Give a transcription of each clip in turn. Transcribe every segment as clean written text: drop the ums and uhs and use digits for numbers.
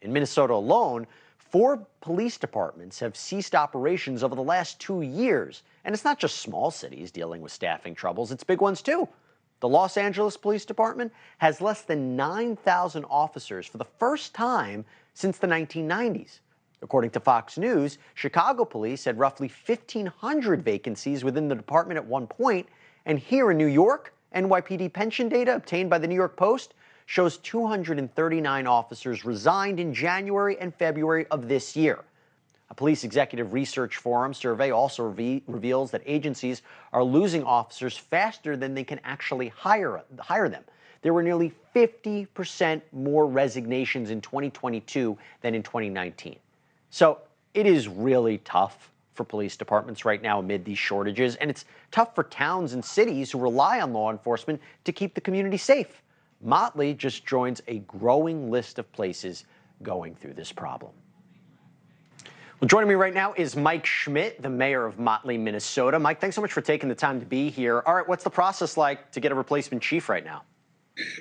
In Minnesota alone, 4 police departments have ceased operations over the last 2 years. And it's not just small cities dealing with staffing troubles, it's big ones too. The Los Angeles Police Department has less than 9,000 officers for the first time since the 1990s. According to Fox News, Chicago police had roughly 1,500 vacancies within the department at one point. And here in New York, NYPD pension data obtained by the New York Post shows 239 officers resigned in January and February of this year. A police executive research forum survey also reveals that agencies are losing officers faster than they can actually hire them. There were nearly 50% more resignations in 2022 than in 2019. So it is really tough for police departments right now amid these shortages, and it's tough for towns and cities who rely on law enforcement to keep the community safe. Motley just joins a growing list of places going through this problem. Well, joining me right now is Mike Schmidt, the mayor of Motley, Minnesota. Mike, thanks so much for taking the time to be here. All right, what's the process like to get a replacement chief right now?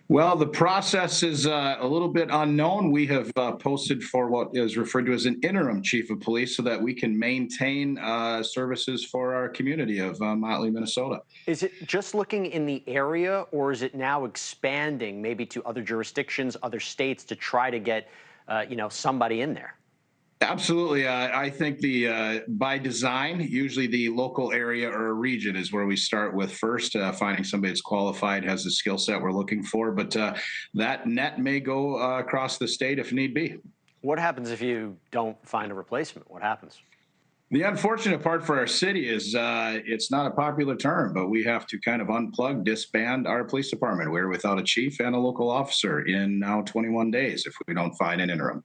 Well, the process is a little bit unknown. We have posted for what is referred to as an interim chief of police so that we can maintain services for our community of Motley, Minnesota. Is it just looking in the area, or is it now expanding maybe to other jurisdictions, other states to try to get somebody in there? Absolutely. I think by design, usually the local area or region is where we start with first, finding somebody that's qualified, has the skill set we're looking for. But that net may go across the state if need be. What happens if you don't find a replacement? What happens? The unfortunate part for our city is it's not a popular term, but we have to kind of unplug, disband our police department. We're without a chief and a local officer in now 21 days if we don't find an interim.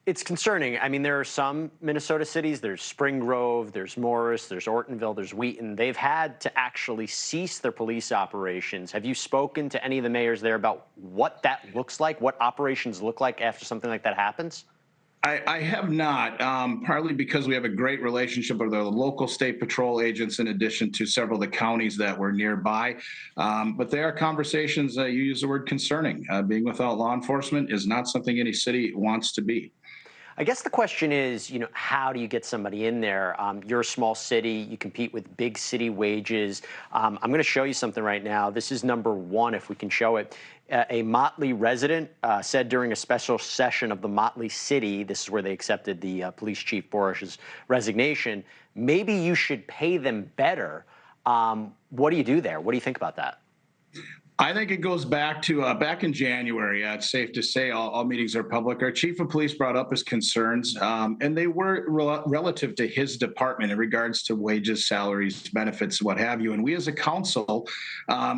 It's concerning. I mean, there are some Minnesota cities, there's Spring Grove, there's Morris, there's Ortonville, there's Wheaton. They've had to actually cease their police operations. Have you spoken to any of the mayors there about what that looks like, what operations look like after something like that happens? I have not, partly because we have a great relationship with the local state patrol agents in addition to several of the counties that were nearby. But there are conversations, you use the word concerning. Being without law enforcement is not something any city wants to be. I guess the question is, how do you get somebody in there? You're a small city. You compete with big city wages. I'm going to show you something right now. This is number one, if we can show it. A Motley resident said during a special session of the Motley City, this is where they accepted the police chief Borish's resignation, maybe you should pay them better. What do you do there? What do you think about that? I think it goes back to back in January. It's safe to say all meetings are public. Our chief of police brought up his concerns, and they were relative to his department in regards to wages, salaries, benefits, what have you. And we as a council,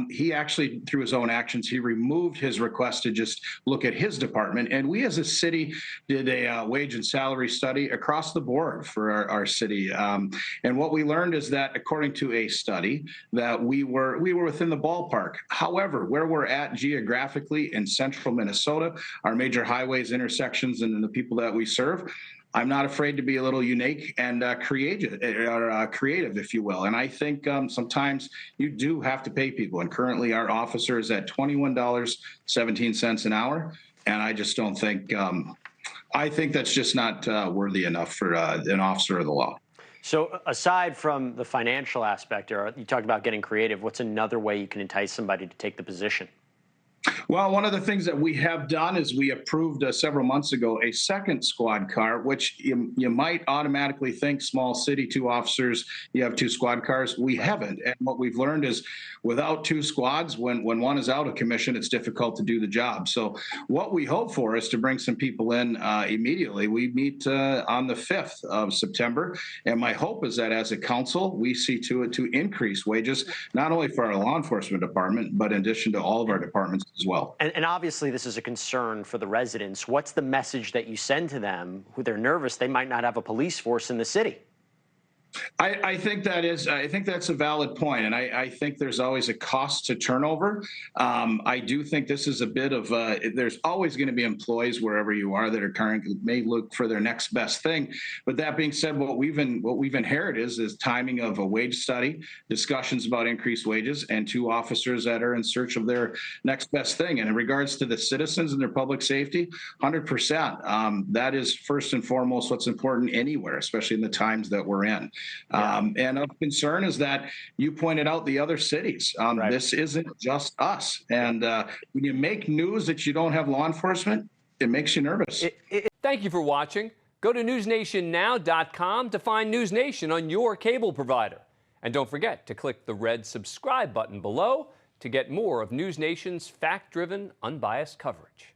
he actually, through his own actions, he removed his request to just look at his department. And we as a city did a wage and salary study across the board for our city. And what we learned is that, according to a study, that we were within the ballpark. However, where we're at geographically in central Minnesota, our major highways, intersections, and the people that we serve, I'm not afraid to be a little unique and creative, if you will. And I think sometimes you do have to pay people. And currently our officer is at $21.17 an hour. And I just don't think, I think that's just not worthy enough for an officer of the law. So aside from the financial aspect, or you talked about getting creative, what's another way you can entice somebody to take the position? Well, one of the things that we have done is we approved several months ago a second squad car, which you might automatically think small city, 2 officers, you have 2 squad cars. We haven't. And what we've learned is without 2 squads, when one is out of commission, it's difficult to do the job. So what we hope for is to bring some people in immediately. We meet on the 5th of September. And my hope is that as a council, we see to it to increase wages, not only for our law enforcement department, but in addition to all of our departments as well. And obviously this is a concern for the residents. What's the message that you send to them who they're nervous they might not have a police force in the city? I think that's a valid point, and I think there's always a cost to turnover. I do think this is a bit of there's always going to be employees wherever you are that are currently may look for their next best thing. But that being said, what we've inherited is timing of a wage study, discussions about increased wages, and 2 officers that are in search of their next best thing. And in regards to the citizens and their public safety, 100%. That is first and foremost what's important anywhere, especially in the times that we're in. And of concern is that you pointed out the other cities. Right. This isn't just us. And when you make news that you don't have law enforcement, it makes you nervous. Thank you for watching. Go to newsnationnow.com to find NewsNation on your cable provider. And don't forget to click the red subscribe button below to get more of NewsNation's fact-driven, unbiased coverage.